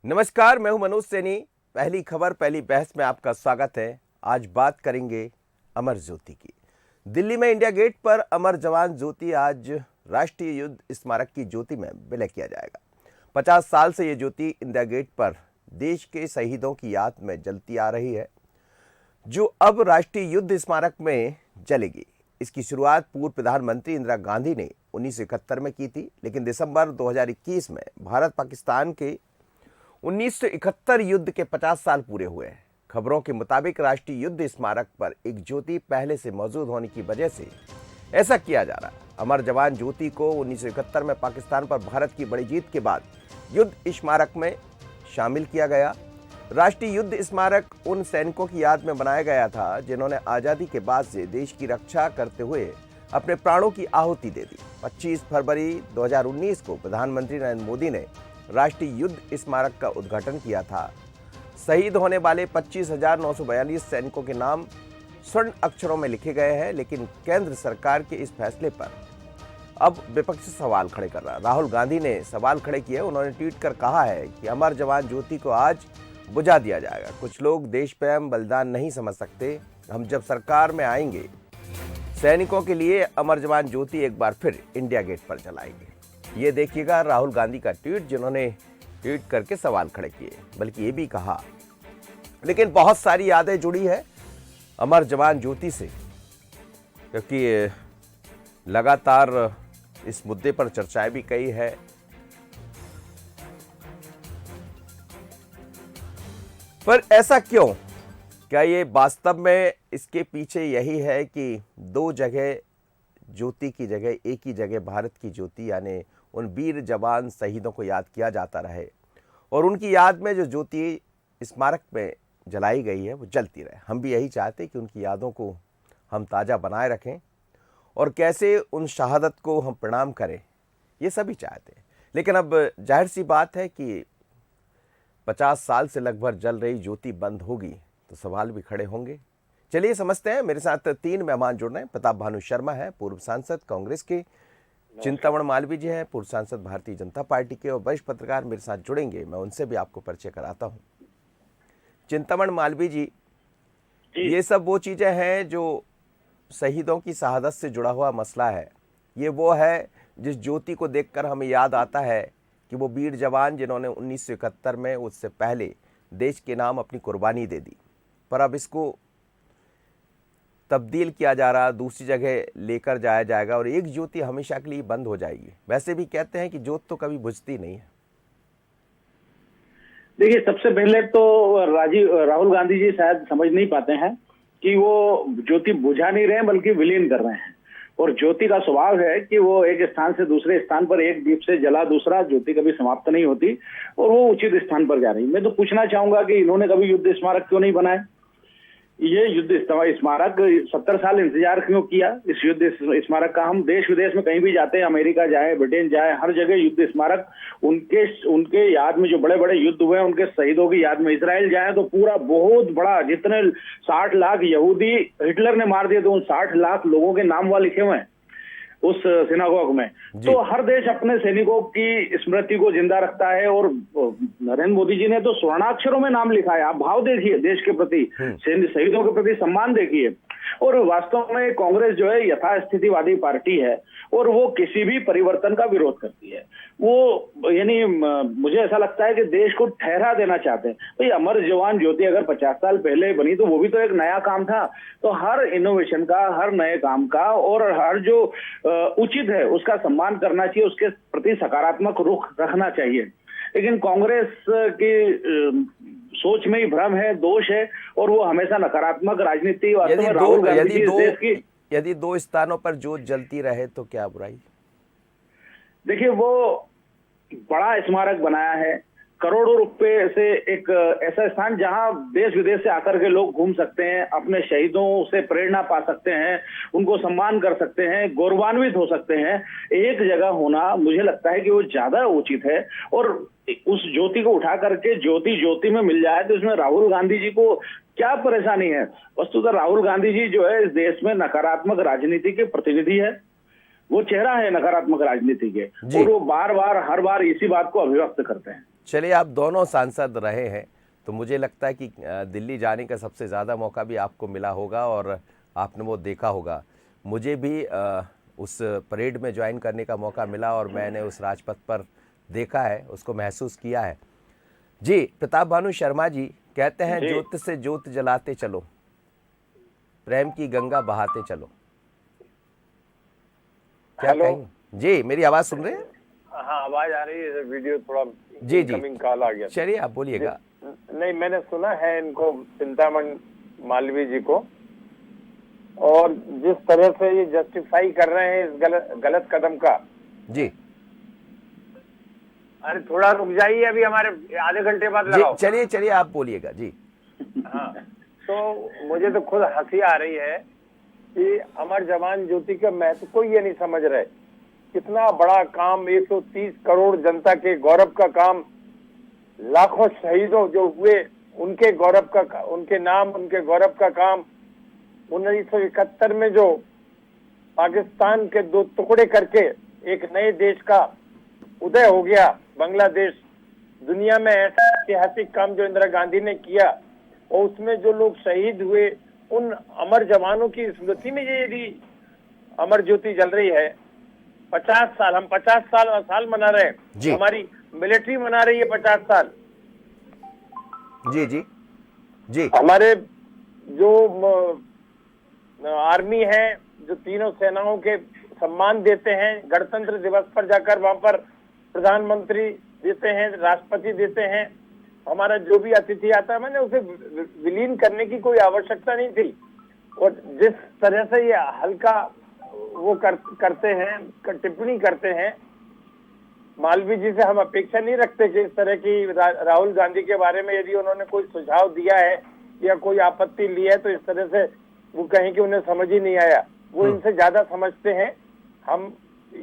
नमस्कार, मैं हूं मनोज सैनी। पहली खबर पहली बहस में आपका स्वागत है। आज बात करेंगे अमर ज्योति की। दिल्ली में इंडिया गेट पर अमर जवान ज्योति आज राष्ट्रीय युद्ध स्मारक की ज्योति में विलय किया जाएगा। 50 साल से ये ज्योति इंडिया गेट पर देश के शहीदों की याद में जलती आ रही है, जो अब राष्ट्रीय युद्ध स्मारक में जलेगी। इसकी शुरुआत पूर्व प्रधानमंत्री इंदिरा गांधी ने 1971 में की थी, लेकिन दिसंबर 2021 में भारत पाकिस्तान के 1971 युद्ध के 50 साल पूरे हुए हैं। खबरों के मुताबिक राष्ट्रीय युद्ध स्मारक पर एक ज्योति पहले से मौजूद होने की वजह से ऐसा किया जा रहा है। अमर जवान ज्योति को 1971 में पाकिस्तान पर भारत की बड़ी जीत के बाद युद्ध स्मारक में शामिल किया गया। राष्ट्रीय युद्ध स्मारक उन सैनिकों की याद में बनाया गया था जिन्होंने आज़ादी के बाद से देश की रक्षा करते हुए अपने प्राणों की आहुति दे दी। 25 फरवरी 2019 को प्रधानमंत्री नरेंद्र मोदी ने राष्ट्रीय युद्ध स्मारक का उद्घाटन किया था। शहीद होने वाले 25,942 सैनिकों के नाम स्वर्ण अक्षरों में लिखे गए हैं, लेकिन केंद्र सरकार के इस फैसले पर अब विपक्ष सवाल खड़े कर रहा है। राहुल गांधी ने सवाल खड़े किए। उन्होंने ट्वीट कर कहा है कि अमर जवान ज्योति को आज बुझा दिया जाएगा। कुछ लोग देश प्रेम बलिदान नहीं समझ सकते। हम जब सरकार में आएंगे, सैनिकों के लिए अमर जवान ज्योति एक बार फिर इंडिया गेट पर जलाएंगे। ये देखिएगा राहुल गांधी का ट्वीट, जिन्होंने ट्वीट करके सवाल खड़े किए। बल्कि ये भी कहा, लेकिन बहुत सारी यादें जुड़ी है अमर जवान ज्योति से, क्योंकि लगातार इस मुद्दे पर चर्चाएं भी कई है। पर ऐसा क्यों? क्या ये वास्तव में इसके पीछे यही है कि दो जगह ज्योति की जगह एक ही जगह भारत की ज्योति, यानी उन वीर जवान शहीदों को याद किया जाता रहे और उनकी याद में जो ज्योति स्मारक में जलाई गई है वो जलती रहे। हम भी यही चाहते हैं कि उनकी यादों को हम ताज़ा बनाए रखें और कैसे उन शहादत को हम प्रणाम करें, ये सभी चाहते हैं। लेकिन अब जाहिर सी बात है कि 50 साल से लगभग जल रही ज्योति बंद होगी तो सवाल भी खड़े होंगे। चलिए समझते हैं। मेरे साथ 3 मेहमान जुड़ रहे हैं। प्रताप भानु शर्मा है, पूर्व सांसद कांग्रेस के। चिंतामण मालवीय जी हैं, पूर्व सांसद भारतीय जनता पार्टी के। और वरिष्ठ पत्रकार मेरे साथ जुड़ेंगे, मैं उनसे भी आपको परिचय कराता हूं। चिंतामण मालवीय जी, ये सब वो चीजें हैं जो शहीदों की शहादत से जुड़ा हुआ मसला है। ये वो है जिस ज्योति को देखकर हमें याद आता है कि वो वीर जवान जिन्होंने 1971 में, उससे पहले देश के नाम अपनी कुर्बानी दे दी, पर अब इसको तब्दील किया जा रहा, दूसरी जगह लेकर जाया जाएगा और एक ज्योति हमेशा के लिए बंद हो जाएगी। वैसे भी कहते हैं कि ज्योत तो कभी बुझती नहीं है। देखिए, सबसे पहले तो राहुल गांधी जी शायद समझ नहीं पाते हैं कि वो ज्योति बुझा नहीं रहे हैं, बल्कि विलीन कर रहे हैं। और ज्योति का स्वभाव है कि वो एक स्थान से दूसरे स्थान पर, एक दीप से जला दूसरा, ज्योति कभी समाप्त नहीं होती और वो उचित स्थान पर जा रही। मैं तो पूछना चाहूंगा कि इन्होंने कभी युद्ध स्मारक क्यों नहीं बनाए? ये युद्ध स्मारक 70 साल इंतजार क्यों किया? इस युद्ध स्मारक का हम देश विदेश में कहीं भी जाते हैं, अमेरिका जाए, ब्रिटेन जाए, हर जगह युद्ध स्मारक उनके याद में जो बड़े बड़े युद्ध हुए उनके शहीदों की याद में। इजराइल जाए तो पूरा बहुत बड़ा, जितने 60 लाख यहूदी हिटलर ने मार दिए, तो उन 60 लाख लोगों के नाम वहां लिखे हुए हैं उस सिनागोग में। तो हर देश अपने सैनिकों की स्मृति को जिंदा रखता है और नरेंद्र मोदी जी ने तो स्वर्णाक्षरों में नाम लिखा है। आप भाव देखिए, देश के प्रति, शहीदों के प्रति सम्मान देखिए। और वास्तव में कांग्रेस जो है यथास्थितिवादी पार्टी है और वो किसी भी परिवर्तन का विरोध करती है। वो यानी मुझे ऐसा लगता है कि देश को ठहरा देना चाहते हैं। भाई, अमर जवान ज्योति अगर 50 साल पहले बनी तो वो भी तो एक नया काम था। तो हर इनोवेशन का, हर नए काम का और हर जो उचित है उसका सम्मान करना चाहिए, उसके प्रति सकारात्मक रुख रखना चाहिए। लेकिन कांग्रेस की सोच में ही भ्रम है, दोष है और वो हमेशा नकारात्मक राजनीति। यदि दो स्थानों पर ज्योत जलती रहे तो क्या बुराई? देखिए, वो बड़ा स्मारक बनाया है, करोड़ों रुपए से एक ऐसा स्थान जहां देश विदेश से आकर के लोग घूम सकते हैं, अपने शहीदों से प्रेरणा पा सकते हैं, उनको सम्मान कर सकते हैं, गौरवान्वित हो सकते हैं। एक जगह होना मुझे लगता है कि वो ज्यादा उचित है। और उस ज्योति को उठा करके ज्योति ज्योति में मिल जाए तो इसमें राहुल गांधी जी को क्या परेशानी है? वस्तुतः राहुल गांधी जी जो है इस देश में नकारात्मक राजनीति के प्रतिनिधि है, वो चेहरा है नकारात्मक राजनीति के, और वो बार बार हर बार इसी बात को अभिव्यक्त करते हैं। चलिए, आप दोनों सांसद रहे हैं तो मुझे लगता है कि दिल्ली जाने का सबसे ज़्यादा मौका भी आपको मिला होगा और आपने वो देखा होगा। मुझे भी उस परेड में ज्वाइन करने का मौका मिला और मैंने उस राजपथ पर देखा है, उसको महसूस किया है। जी, प्रताप भानु शर्मा जी कहते हैं, जी। ज्योत से ज्योत जलाते चलो, प्रेम की गंगा बहाते चलो। क्या हेलो। कहेंगे? जी, मेरी आवाज़ सुन रहे हैं? हाँ, आवाज आ रही है। वीडियो थोड़ा जी जी, इनकमिंग कॉल आ गया था। चलिए आप बोलिएगा। नहीं, मैंने सुना है इनको, चिंतामण मालवीय जी को, और जिस तरह से ये जस्टिफाई कर रहे हैं इस गलत कदम का। जी अरे थोड़ा रुक जाइए, अभी हमारे आधे घंटे बाद जी, लगाओ। चलिए चलिए आप बोलिएगा जी। हाँ, तो मुझे तो खुद हंसी आ रही है कि अमर जवान ज्योति का महत्व कोई ये नहीं समझ रहे। कितना बड़ा काम, 130 करोड़ जनता के गौरव का काम, लाखों शहीदों जो हुए उनके गौरव का, उनके नाम, उनके गौरव का काम। 1971 में जो पाकिस्तान के दो टुकड़े करके एक नए देश का उदय हो गया, बांग्लादेश। दुनिया में ऐसा ऐतिहासिक काम जो इंदिरा गांधी ने किया, और उसमें जो लोग शहीद हुए, उन अमर जवानों की स्मृति में ये यदि अमर ज्योति जल रही है, 50 साल, हम 50 साल मना रहे जी। हैं। हमारी मिलिट्री मना रही है 50 साल। जी जी जी हमारे जो आर्मी है, जो तीनों सेनाओं के सम्मान देते हैं, गणतंत्र दिवस पर जाकर वहां पर प्रधानमंत्री देते हैं, राष्ट्रपति देते हैं। हमारा जो भी अतिथि आता है, मैंने उसे विलीन करने की कोई आवश्यकता नहीं थी। और जिस तरह से ये हल्का वो करते हैं, टिप्पणी करते हैं, मालवीय जी से हम अपेक्षा नहीं रखते कि इस तरह की राहुल गांधी के बारे में यदि उन्होंने कोई सुझाव दिया है या कोई आपत्ति ली है तो इस तरह से वो कहें कि उन्हें समझ ही नहीं आया। वो इनसे ज्यादा समझते हैं। हम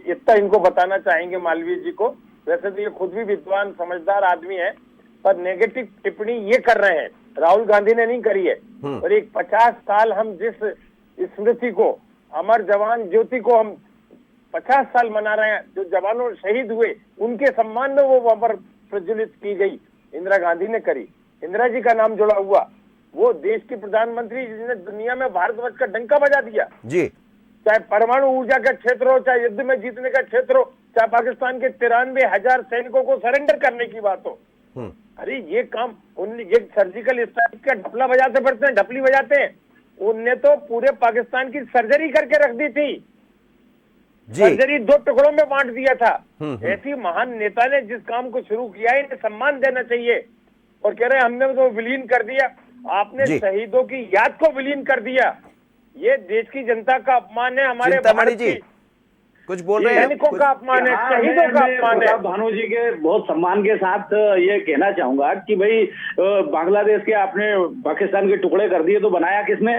इतना इनको बताना चाहेंगे मालवीय जी को। वैसे तो ये खुद भी विद्वान समझदार आदमी है, पर नेगेटिव टिप्पणी ये कर रहे हैं, राहुल गांधी ने नहीं करी है। और एक 50 साल हम जिस स्मृति को, अमर जवान ज्योति को हम 50 साल मना रहे हैं, जो जवानों शहीद हुए उनके सम्मान में वो वहां पर प्रज्वलित की गई, इंदिरा गांधी ने करी। इंदिरा जी का नाम जुड़ा हुआ, वो देश की प्रधानमंत्री जिसने दुनिया में भारतवर्ष का डंका बजा दिया जी। चाहे परमाणु ऊर्जा का क्षेत्र हो, चाहे युद्ध में जीतने का क्षेत्र हो, चाहे पाकिस्तान के 93,000 सैनिकों को सरेंडर करने की बात हो। अरे ये काम ये सर्जिकल स्ट्राइक का ढपला बजाते पड़ते हैं, ढपली बजाते हैं। उनने तो पूरे पाकिस्तान की सर्जरी करके रख दी थी। सर्जरी 2 टुकड़ों में बांट दिया था। ऐसी महान नेता ने जिस काम को शुरू किया है, इन्हें सम्मान देना चाहिए। और कह रहे हैं हमने तो विलीन कर दिया। आपने शहीदों की याद को विलीन कर दिया। ये देश की जनता का अपमान है। हमारे चिंतामणि जी कुछ बोल रहे हैं? सैनिकों का अपमान है, शहीदों का अपमान है। भानु जी के बहुत सम्मान के साथ ये कहना चाहूंगा कि भाई बांग्लादेश के आपने पाकिस्तान के टुकड़े कर दिए तो बनाया किसने?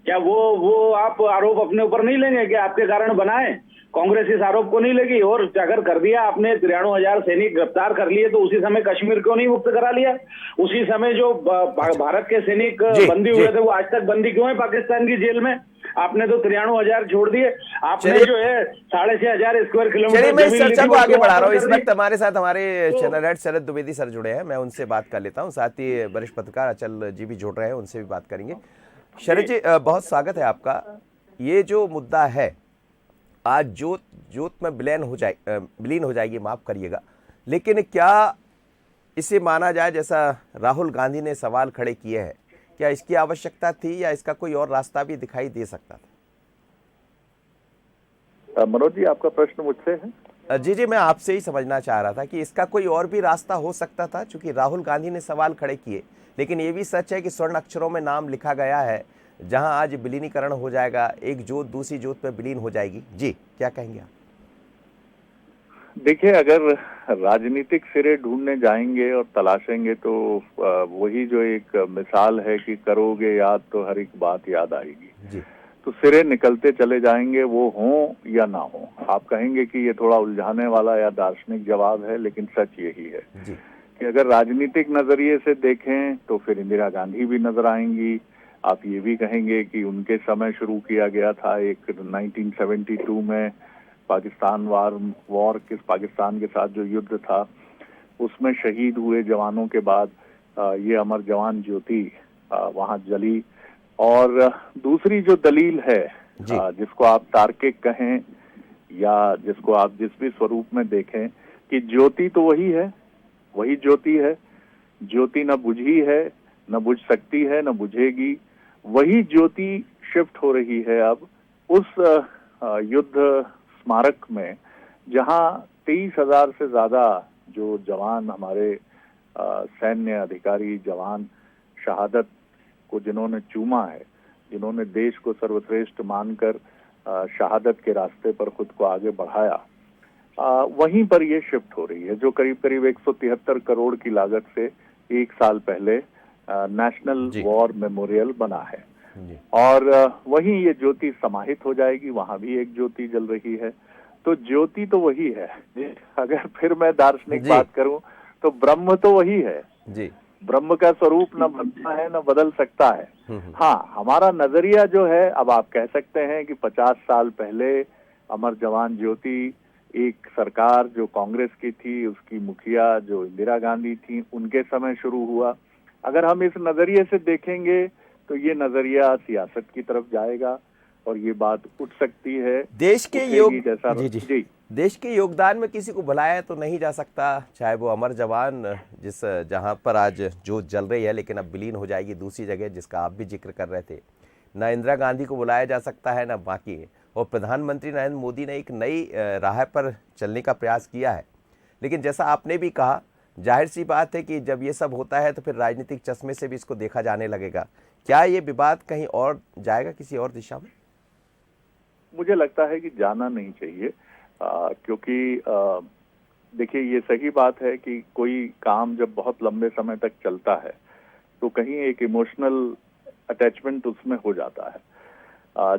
क्या वो आप आरोप अपने ऊपर नहीं लेंगे कि आपके कारण बनाए? कांग्रेस इस आरोप को नहीं लेगी। और अगर कर दिया आपने, 93,000 सैनिक गिरफ्तार कर लिए, तो उसी समय कश्मीर क्यों नहीं मुक्त करा लिया? उसी समय जो भारत के सैनिक बंदी हुए थे, वो आज तक बंदी क्यों है पाकिस्तान की जेल में? आपने तो 93,000 छोड़ दिए। आपने जो है 6,500 स्क्वायर किलोमीटर। चलिए, मैं इस चर्चा को आगे बढ़ा रहा हूँ। इस वक्त हमारे साथ हमारे चैनल हेड शरद द्विवेदी सर जुड़े हैं, मैं उनसे बात कर लेता हूँ। साथ ही वरिष्ठ पत्रकार अचल जी भी जुड़ रहे हैं, उनसे भी बात करेंगे। शरद जी, बहुत स्वागत है आपका। ये जो मुद्दा है, आज जोत में विलीन हो जाएगी, माफ करिएगा, लेकिन क्या इसे माना जाए, जैसा राहुल गांधी ने सवाल खड़े किए हैं, क्या इसकी आवश्यकता थी या इसका कोई और रास्ता भी दिखाई दे सकता था? मनोज जी, आपका प्रश्न मुझसे है? जी जी, मैं आपसे ही समझना चाह रहा था कि इसका कोई और भी रास्ता हो सकता था, क्योंकि राहुल गांधी ने सवाल खड़े किए, लेकिन ये भी सच है कि स्वर्ण अक्षरों में नाम लिखा गया है, जहां आज विलीनीकरण हो जाएगा, एक जोत दूसरी जोत में विलीन हो जाएगी। जी, क्या कहेंगे आप? देखिए, अगर राजनीतिक सिरे ढूंढने जाएंगे और तलाशेंगे तो वही जो एक मिसाल है कि करोगे याद तो हर एक बात याद आएगी जी। तो सिरे निकलते चले जाएंगे, वो हों या ना हो। आप कहेंगे कि ये थोड़ा उलझाने वाला या दार्शनिक जवाब है, लेकिन सच यही है जी। कि अगर राजनीतिक नजरिए से देखें तो फिर इंदिरा गांधी भी नजर आएंगी। आप ये भी कहेंगे कि उनके समय शुरू किया गया था एक 1972 में पाकिस्तान वॉर, पाकिस्तान के साथ जो युद्ध था, उसमें शहीद हुए जवानों के बाद ये अमर जवान ज्योति वहां जली। और दूसरी जो दलील है, जिसको आप तार्किक कहें या जिसको आप जिस भी स्वरूप में देखें, कि ज्योति तो वही है, वही ज्योति है। ज्योति न बुझी है, न बुझ सकती है, न बुझेगी। वही ज्योति शिफ्ट हो रही है अब उस युद्ध स्मारक में, जहां 23,000 से ज्यादा जो जवान हमारे सैन्य अधिकारी जवान शहादत को जिन्होंने चूमा है, जिन्होंने देश को सर्वश्रेष्ठ मानकर शहादत के रास्ते पर खुद को आगे बढ़ाया, वहीं पर ये शिफ्ट हो रही है, जो करीब करीब 173 करोड़ की लागत से 1 साल पहले नेशनल वॉर मेमोरियल बना है। और वहीं ये ज्योति समाहित हो जाएगी, वहां भी एक ज्योति जल रही है। तो ज्योति तो वही है। अगर फिर मैं दार्शनिक बात करूं तो ब्रह्म तो वही है जी। ब्रह्म का स्वरूप न बदलता है न बदल सकता है। हाँ, हमारा नजरिया जो है, अब आप कह सकते हैं कि 50 साल पहले अमर जवान ज्योति एक सरकार जो कांग्रेस की थी, उसकी मुखिया जो इंदिरा गांधी थी, उनके समय शुरू हुआ। अगर हम इस नजरिए से देखेंगे तो ये नजरिया सियासत की तरफ जाएगा और ये बात उठ सकती है देश के देश के योगदान में किसी को भुलाया तो नहीं जा सकता, चाहे वो अमर जवान जहां पर आज जोत जल रही है लेकिन अब विलीन हो जाएगी दूसरी जगह, जिसका आप भी जिक्र कर रहे थे। ना इंदिरा गांधी को बुलाया जा सकता है ना बाकी। और प्रधानमंत्री नरेंद्र मोदी ने एक नई राह पर चलने का प्रयास किया है, लेकिन जैसा आपने भी कहा, जाहिर सी बात है कि जब ये सब होता है तो फिर राजनीतिक चश्मे से भी इसको देखा जाने लगेगा। क्या ये विवाद कहीं और जाएगा, किसी और दिशा में? मुझे लगता है कि जाना नहीं चाहिए, क्योंकि देखिए, ये सही बात है कि कोई काम जब बहुत लंबे समय तक चलता है तो कहीं एक इमोशनल अटैचमेंट उसमें हो जाता है।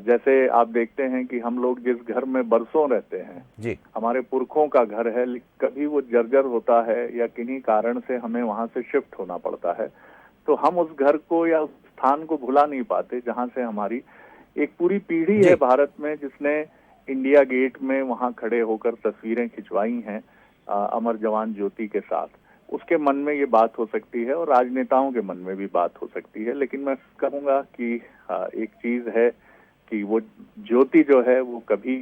जैसे आप देखते हैं कि हम लोग जिस घर में बरसों रहते हैं जी, हमारे पुरखों का घर है, कभी वो जर्जर होता है या किन्हीं कारण से हमें वहां से शिफ्ट होना पड़ता है, तो हम उस घर को या उस स्थान को भुला नहीं पाते जहां से हमारी एक पूरी पीढ़ी है भारत में जिसने इंडिया गेट में वहां खड़े होकर तस्वीरें खिंचवाई हैं अमर जवान ज्योति के साथ। उसके मन में ये बात हो सकती है और राजनेताओं के मन में भी बात हो सकती है, लेकिन मैं कहूंगा कि एक चीज है कि वो ज्योति जो है वो कभी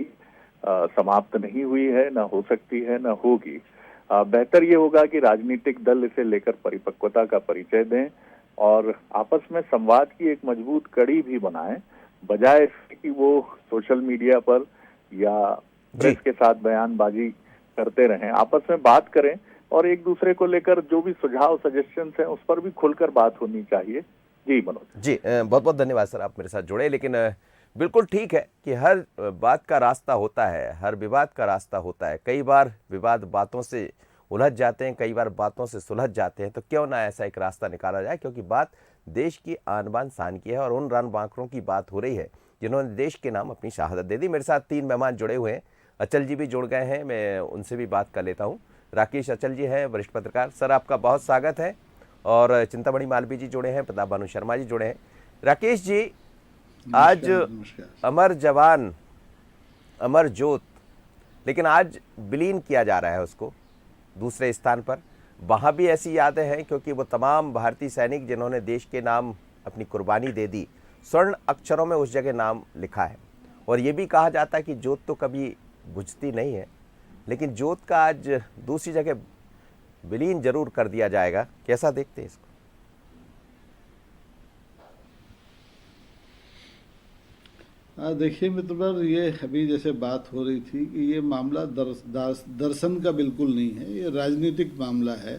समाप्त नहीं हुई है, ना हो सकती है, ना होगी। बेहतर ये होगा कि राजनीतिक दल इसे लेकर परिपक्वता का परिचय दें और आपस में संवाद की एक मजबूत कड़ी भी बनाएं, बजाय इसके कि वो सोशल मीडिया पर या प्रेस के साथ बयानबाजी करते रहें। आपस में बात करें और एक दूसरे को लेकर जो भी सुझाव सजेशंस हैं उस पर भी खुलकर बात होनी चाहिए। जी मनोज जी, बहुत बहुत धन्यवाद सर, आप मेरे साथ जुड़े। लेकिन बिल्कुल ठीक है कि हर बात का रास्ता होता है, हर विवाद का रास्ता होता है। कई बार विवाद बातों से उलझ जाते हैं, कई बार बातों से सुलझ जाते हैं, तो क्यों ना ऐसा एक रास्ता निकाला जाए, क्योंकि बात देश की आन बान शान की है और उन रान बांकरों की बात हो रही है जिन्होंने देश के नाम अपनी शहादत दे दी। मेरे साथ 3 मेहमान जुड़े हुए हैं, अचल जी भी जुड़ गए हैं, मैं उनसे भी बात कर लेता हूँ। राकेश अचल जी हैं, वरिष्ठ पत्रकार, सर आपका बहुत स्वागत है। और चिंतामणि मालवीय जी जुड़े हैं, प्रताप भानु शर्मा जी जुड़े हैं। राकेश जी, आज अमर जवान अमर ज्योत, लेकिन आज विलीन किया जा रहा है उसको दूसरे स्थान पर। वहाँ भी ऐसी यादें हैं क्योंकि वो तमाम भारतीय सैनिक जिन्होंने देश के नाम अपनी कुर्बानी दे दी, स्वर्ण अक्षरों में उस जगह नाम लिखा है। और ये भी कहा जाता है कि ज्योत तो कभी बुझती नहीं है, लेकिन ज्योत का आज दूसरी जगह विलीन जरूर कर दिया जाएगा। कैसा देखते हैं इसको? देखिए मित्रवर, ये अभी जैसे बात हो रही थी कि ये मामला दर्शन का बिल्कुल नहीं है, ये राजनीतिक मामला है।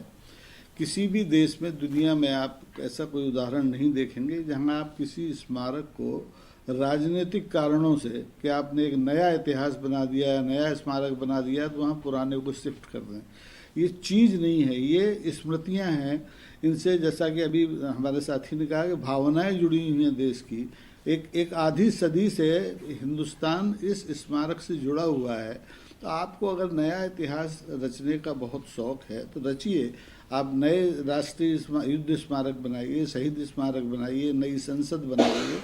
किसी भी देश में दुनिया में आप ऐसा कोई उदाहरण नहीं देखेंगे जहां आप किसी स्मारक को राजनीतिक कारणों से कि आपने एक नया इतिहास बना दिया या नया स्मारक बना दिया तो वहाँ पुराने को शिफ्ट कर दें। ये चीज़ नहीं है, ये स्मृतियाँ हैं। इनसे जैसा कि अभी हमारे साथी ने कहा कि भावनाएं जुड़ी हुई हैं देश की। एक आधी सदी से हिंदुस्तान इस स्मारक से जुड़ा हुआ है। तो आपको अगर नया इतिहास रचने का बहुत शौक है तो रचिए। आप नए राष्ट्रीय युद्ध स्मारक बनाइए, शहीद स्मारक बनाइए, नई संसद बनाइए,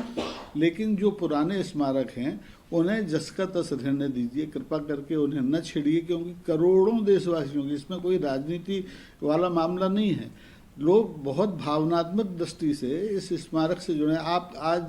लेकिन जो पुराने स्मारक हैं उन्हें जस का तस रहने दीजिए, कृपा करके उन्हें न छेड़िए, क्योंकि करोड़ों देशवासियों की, इसमें कोई राजनीति वाला मामला नहीं है, लोग बहुत भावनात्मक दृष्टि से इस स्मारक से जुड़े हैं। आप आज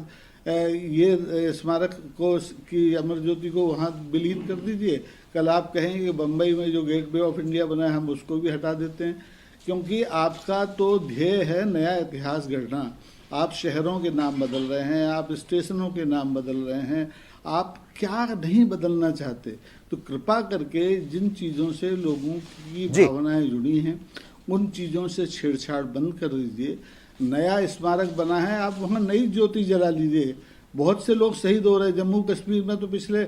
ये स्मारक को की अमर ज्योति को वहाँ विलीन कर दीजिए, कल आप कहेंगे कि बम्बई में जो गेटवे ऑफ इंडिया बना है हम उसको भी हटा देते हैं, क्योंकि आपका तो ध्येय है नया इतिहास गढ़ना। आप शहरों के नाम बदल रहे हैं, आप स्टेशनों के नाम बदल रहे हैं, आप क्या नहीं बदलना चाहते। तो कृपा करके जिन चीज़ों से लोगों की भावनाएं जुड़ी हैं उन चीज़ों से छेड़छाड़ बंद कर दीजिए। नया स्मारक बना है, आप वहाँ नई ज्योति जला लीजिए। बहुत से लोग शहीद हो रहे हैं, जम्मू कश्मीर में तो पिछले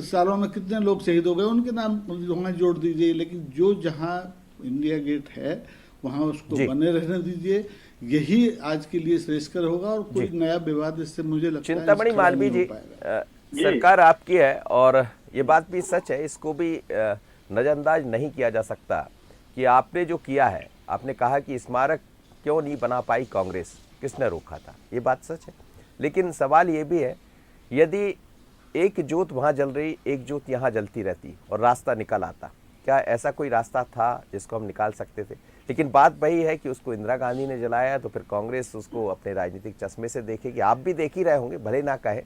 सालों में कितने लोग शहीद हो गए, उनके नाम वहाँ जोड़ दीजिए। लेकिन जो जहाँ इंडिया गेट है वहाँ उसको बने रहने दीजिए, यही आज के लिए श्रेयस्कर होगा और कोई नया विवाद इससे मुझे लगता है चिंतामणि मालवीय जी, सरकार आपकी है और ये बात भी सच है, इसको भी नजरअंदाज नहीं किया जा सकता कि आपने जो किया है, आपने कहा कि स्मारक क्यों नहीं बना पाई कांग्रेस, किसने रोका था, ये बात सच है। लेकिन सवाल ये भी है, यदि एक जोत वहाँ जल रही, एक जोत यहाँ जलती रहती और रास्ता निकल आता, क्या ऐसा कोई रास्ता था जिसको हम निकाल सकते थे? लेकिन बात वही है कि उसको इंदिरा गांधी ने जलाया, तो फिर कांग्रेस उसको अपने राजनीतिक चश्मे से देखेगी। आप भी देख ही रहे होंगे, भले ना कहे,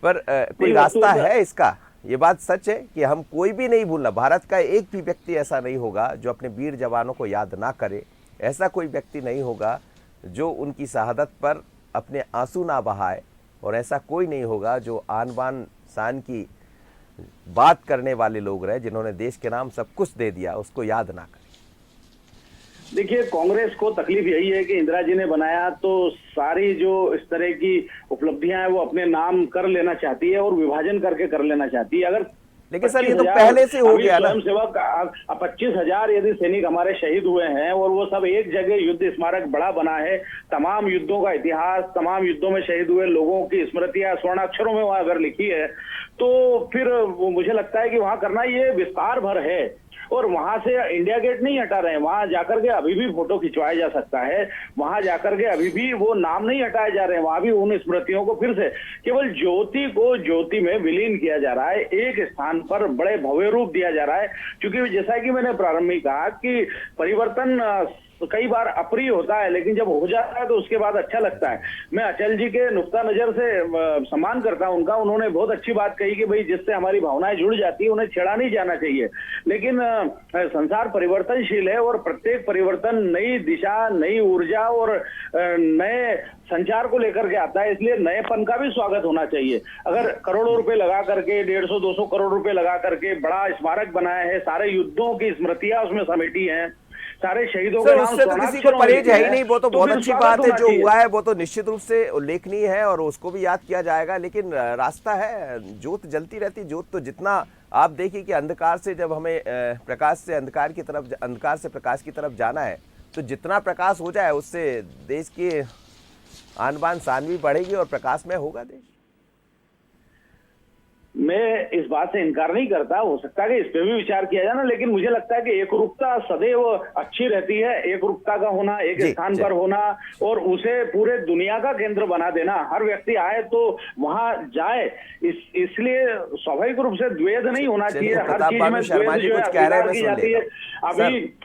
पर कोई रास्ता है इसका। ये बात सच है कि हम कोई भी नहीं भूलना, भारत का एक भी व्यक्ति ऐसा नहीं होगा जो अपने वीर जवानों को याद ना करे, ऐसा कोई व्यक्ति नहीं होगा जो उनकी शहादत पर अपने आंसू ना बहाए, और ऐसा कोई नहीं होगा जो आन बान शान की बात करने वाले लोग रहे, जिन्होंने देश के नाम सब कुछ दे दिया, उसको याद ना करें। देखिए, कांग्रेस को तकलीफ यही है कि इंदिरा जी ने बनाया तो सारी जो इस तरह की उपलब्धियां हैं वो अपने नाम कर लेना चाहती है और विभाजन करके कर लेना चाहती है। अगर लेकिन सर ये तो पहले से हो गया ना, स्वयंसेवक 25,000 यदि सैनिक हमारे शहीद हुए हैं और वो सब एक जगह युद्ध स्मारक बड़ा बना है, तमाम युद्धों का इतिहास, तमाम युद्धों में शहीद हुए लोगों की स्मृतियां स्वर्णाक्षरों में वहां अगर लिखी है, तो फिर मुझे लगता है कि वहां करना ये विस्तार भर है। और वहां से इंडिया गेट नहीं हटा रहे हैं, वहां जाकर के अभी भी फोटो खिंचवाया जा सकता है, वहां जाकर के अभी भी वो नाम नहीं हटाए जा रहे हैं, वहां भी उन स्मृतियों को फिर से केवल ज्योति को ज्योति में विलीन किया जा रहा है, एक स्थान पर बड़े भव्य रूप दिया जा रहा है। क्योंकि जैसा कि मैंने प्रारंभ में कहा कि परिवर्तन तो कई बार अप्रिय होता है, लेकिन जब हो जाता है तो उसके बाद अच्छा लगता है। मैं अचल जी के नुक्ता नजर से सम्मान करता हूं उनका, उन्होंने बहुत अच्छी बात कही कि भाई जिससे हमारी भावनाएं जुड़ जाती है उन्हें छेड़ा नहीं जाना चाहिए। लेकिन संसार परिवर्तनशील है और प्रत्येक परिवर्तन नई दिशा, नई ऊर्जा और नए संचार को लेकर के आता है, इसलिए नएपन का भी स्वागत होना चाहिए। अगर करोड़ों रुपए लगा करके 150-200 करोड़ रुपए लगा करके बड़ा स्मारक बनाया है, सारे युद्धों की स्मृतियां उसमें समेटी हैं, सारे शहीदों के नाम उससे तो किसी को परहेज है ही नहीं, वो तो बहुत अच्छी बात है, जो हुआ है वो तो निश्चित रूप से उल्लेखनीय है और उसको भी याद किया जाएगा। लेकिन रास्ता है, जोत जलती रहती, जोत तो जितना आप देखिए कि अंधकार से जब हमें प्रकाश से अंधकार की तरफ, अंधकार से प्रकाश की तरफ जाना है, तो जितना प्रकाश हो जाए उससे देश की आन बान शान भी बढ़ेगी और प्रकाश में होगा देश। मैं इस बात से इनकार नहीं करता, हो सकता है कि इस पे भी विचार किया जाए ना, लेकिन मुझे लगता है कि एकरूपता सदैव अच्छी रहती है। एकरूपता का होना, एक स्थान पर होना और उसे पूरे दुनिया का केंद्र बना देना, हर व्यक्ति आए तो वहां जाए, इसलिए स्वाभाविक रूप से द्वेष नहीं होना चाहिए। हर चीज में द्वेष जो है स्वीकार की जाती है।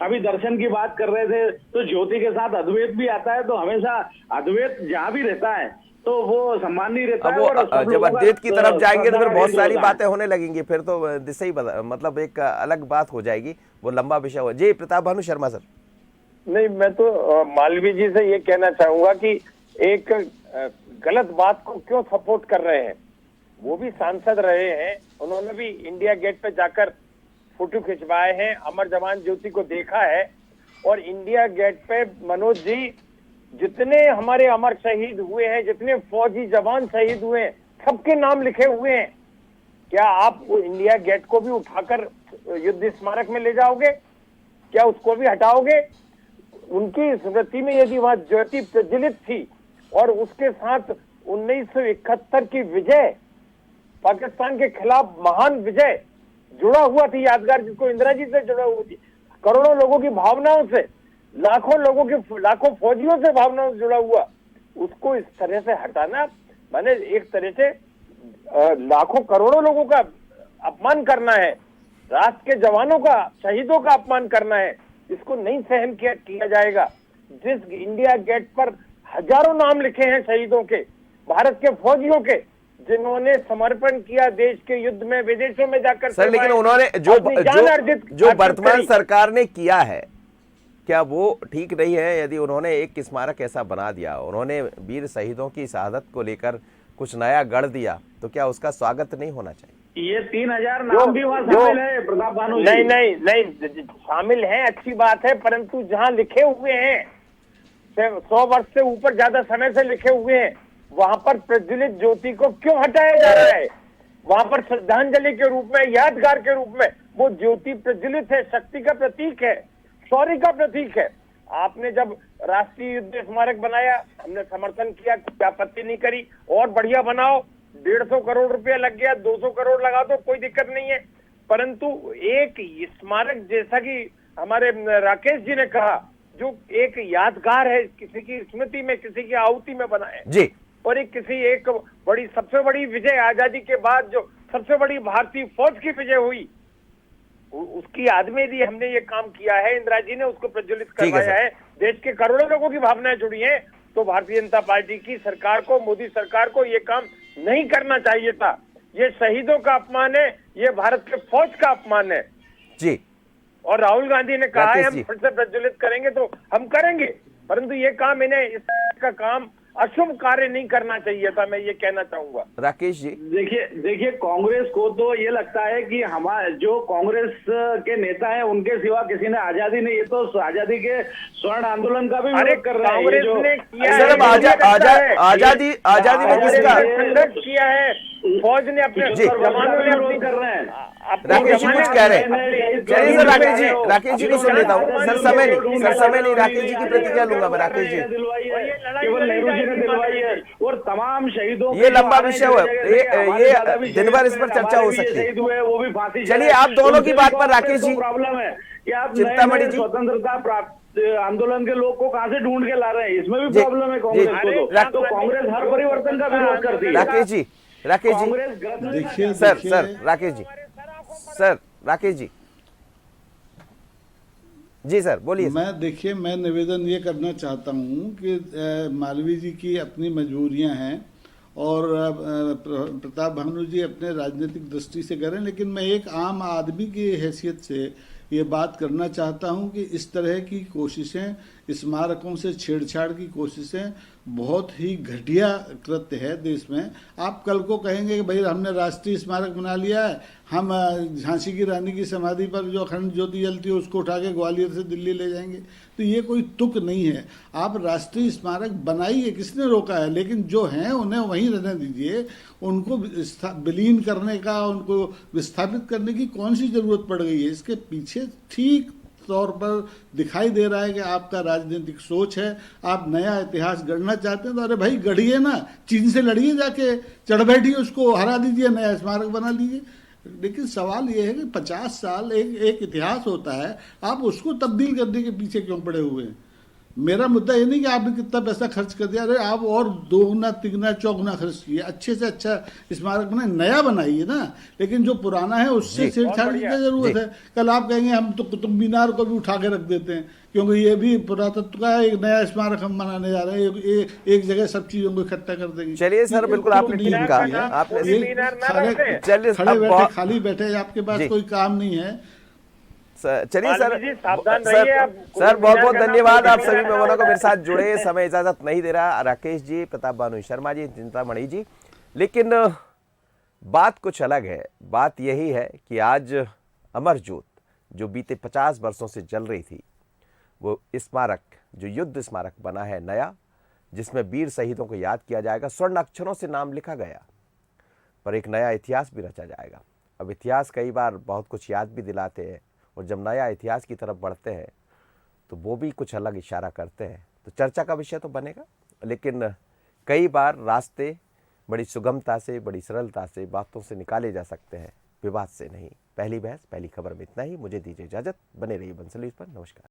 अभी दर्शन की बात कर रहे थे तो ज्योति के साथ अद्वैत भी आता है, तो हमेशा अद्वैत जहां भी रहता है तो वो सम्मान नहीं रहता है। और जब अद्वैत की तरफ जाएंगे तो फिर बहुत सारी बातें होने लगेंगी, फिर तो दिशा ही मतलब एक अलग बात हो जाएगी, वो लंबा विषय हो। जी प्रताप भानु शर्मा सर। नहीं, मैं तो मालवीय जी से ये कहना चाहूंगा कि एक गलत बात को क्यों सपोर्ट कर रहे हैं। वो भी सांसद रहे हैं, उन्होंने भी इंडिया गेट पे जाकर फोटो खिंचवाए हैं, अमर जवान ज्योति को देखा है। और इंडिया गेट पे मनोज जी, जितने हमारे अमर शहीद हुए हैं, जितने फौजी जवान शहीद हुए हैं, सबके नाम लिखे हुए हैं। क्या आप इंडिया गेट को भी उठाकर युद्ध स्मारक में ले जाओगे? क्या उसको भी हटाओगे? उनकी स्मृति में यदि वहां ज्योति प्रज्वलित थी और उसके साथ 1971 की विजय, पाकिस्तान के खिलाफ महान विजय जुड़ा हुआ थी, यादगार, जिसको इंदिरा जी से जुड़ा हुआ थी, करोड़ों लोगों की भावनाओं से, लाखों लोगों के, लाखों फौजियों से भावनाओं से जुड़ा हुआ, उसको इस तरह से हटाना माने एक तरह से लाखों करोड़ों लोगों का अपमान करना है, राष्ट्र के जवानों का, शहीदों का अपमान करना है। इसको नहीं सहन किया जाएगा। जिस इंडिया गेट पर हजारों नाम लिखे हैं शहीदों के, भारत के फौजियों के, जिन्होंने समर्पण किया देश के युद्ध में, विदेशों में जाकर सर, लेकिन उन्होंने जो वर्तमान सरकार ने किया है, क्या वो ठीक नहीं है? यदि उन्होंने एक स्मारक ऐसा बना दिया, उन्होंने वीर शहीदों की शहादत को लेकर कुछ नया गढ़ दिया, तो क्या उसका स्वागत नहीं होना चाहिए? ये 3000 नाम भी वहाँ शामिल है प्रताप भानु जी। नहीं शामिल है, अच्छी बात है, परंतु जहाँ लिखे हुए हैं 100 वर्ष से ऊपर ज्यादा समय से लिखे हुए हैं, वहां पर प्रज्वलित ज्योति को क्यों हटाया जा रहा है? वहां पर श्रद्धांजलि के रूप में, यादगार के रूप में वो ज्योति प्रज्वलित है, शक्ति का प्रतीक है, शौर्य का प्रतीक है। आपने जब राष्ट्रीय युद्ध स्मारक बनाया, हमने समर्थन किया, कोई आपत्ति नहीं करी, और बढ़िया बनाओ, 150 करोड़ रुपया लग गया, 200 करोड़ लगा दो, कोई दिक्कत नहीं है। परंतु एक स्मारक, जैसा कि हमारे राकेश जी ने कहा, जो एक यादगार है, किसी की स्मृति में, किसी की आहुति में बना है जी, और एक बड़ी, सबसे बड़ी विजय, आजादी के बाद जो सबसे बड़ी भारतीय फौज की विजय हुई, उसकी याद में यदि हमने ये काम किया है, इंदिरा जी ने उसको प्रज्वलित करवाया है, देश के करोड़ों लोगों की भावनाएं जुड़ी हैं, तो भारतीय जनता पार्टी की सरकार को, मोदी सरकार को ये काम नहीं करना चाहिए था। ये शहीदों का अपमान है, ये भारत के फौज का अपमान है जी। और राहुल गांधी ने कहा है राकेश हम जी। फिर से प्रज्वलित करेंगे, तो हम करेंगे, परंतु ये काम, इन्हें इस का काम अशुभ कार्य नहीं करना चाहिए था, मैं ये कहना चाहूंगा। राकेश जी, देखिए कांग्रेस को तो ये लगता है कि हमारे जो कांग्रेस के नेता हैं, उनके सिवा किसी ने आजादी नहीं, ये तो आजादी के स्वर्ण आंदोलन का भी विरोध कर रहे हैं। कांग्रेस ने किया सर, अब आजादी में किसका संघर्ष किया है, फौज ने अपने जवानों ने अपनी कर रहे हैं। राकेश जी कुछ कह रहे हैं। चलिए सर, राकेश जी को सुन लेता हूँ। सर समय नहीं, राकेश जी की प्रतिक्रिया लूंगा मैं। राकेश जी, केवल नेहरू जी ने दिलवाई है, और तमाम शहीदों, ये लंबा विषय हुआ, ये दिन भर इस पर चर्चा हो सकती है। वो भी फांसी। चलिए, आप दोनों की बात पर राकेश जी, प्रॉब्लम है कि आप चिंतामणि जी, स्वतंत्रता प्राप्त आंदोलन के लोग को कहाँ से ढूंढ के ला रहे हैं, इसमें भी प्रॉब्लम है कांग्रेस को। तो कांग्रेस हर परिवर्तन का विरोध करती है। राकेश जी, देखिए सर, राकेश जी, जी सर बोलिए। मैं निवेदन ये करना चाहता हूँ कि मालवीय जी की अपनी मजबूरियां हैं और प्रताप भानु जी अपने राजनीतिक दृष्टि से करें, लेकिन मैं एक आम आदमी की हैसियत से ये बात करना चाहता हूँ कि इस तरह की कोशिशें, स्मारकों से छेड़छाड़ की कोशिशें बहुत ही घटिया कृत्य है देश में। आप कल को कहेंगे कि भाई हमने राष्ट्रीय स्मारक बना लिया है, हम झांसी की रानी की समाधि पर जो अखंड ज्योति जलती है उसको उठा के ग्वालियर से दिल्ली ले जाएंगे, तो ये कोई तुक नहीं है। आप राष्ट्रीय स्मारक बनाइए, किसने रोका है, लेकिन जो हैं उन्हें वहीं रहने दीजिए। उनको विलीन करने का, उनको विस्थापित करने की कौन सी जरूरत पड़ गई है? इसके पीछे ठीक तौर पर दिखाई दे रहा है कि आपका राजनीतिक सोच है, आप नया इतिहास गढ़ना चाहते हैं, तो अरे भाई गढ़िए ना, चीन से लड़िए, जाके चढ़ बैठिए, उसको हरा दीजिए, नया स्मारक बना लीजिए। लेकिन सवाल ये है कि 50 साल एक इतिहास होता है, आप उसको तब्दील करने के पीछे क्यों पड़े हुए हैं? मेरा मुद्दा ये नहीं कि आपने कितना पैसा खर्च कर दिया, अरे आप और दोगुना तिगुना चौगुना खर्च किए, अच्छे से अच्छा स्मारक बनाए, नया बनाइए ना, लेकिन जो पुराना है उससे छेड़छाड़ की क्या जरूरत है? कल आप कहेंगे हम तो कुतुब मीनार को भी उठा के रख देते हैं, क्योंकि ये भी पुरातत्व का एक नया स्मारक हम बनाने जा रहे हैं, एक जगह सब चीजों को इकट्ठा कर देंगे। चलिए सर, बिल्कुल आपने ठीक कहा, आपने चलिए खाली बैठे, आपके पास कोई काम नहीं है। चलिए सर बहुत बहुत धन्यवाद आप सभी मेहमानों को मेरे साथ जुड़े। समय इजाजत नहीं दे रहा, राकेश जी, प्रताप भानु शर्मा जी, चिंतामणि जी, लेकिन बात कुछ अलग है। बात यही है कि आज अमर ज्योत जो बीते 50 वर्षों से जल रही थी, वो स्मारक, जो युद्ध स्मारक बना है नया, जिसमें वीर शहीदों को याद किया जाएगा, स्वर्ण अक्षरों से नाम लिखा गया, पर एक नया इतिहास भी रचा जाएगा। अब इतिहास कई बार बहुत कुछ याद भी दिलाते हैं, और जब नया इतिहास की तरफ बढ़ते हैं तो वो भी कुछ अलग इशारा करते हैं, तो चर्चा का विषय तो बनेगा। लेकिन कई बार रास्ते बड़ी सुगमता से, बड़ी सरलता से बातों से निकाले जा सकते हैं, विवाद से नहीं। पहली बहस पहली खबर में इतना ही। मुझे दीजिए इजाजत, बने रहिए बंसल न्यूज़ पर। नमस्कार।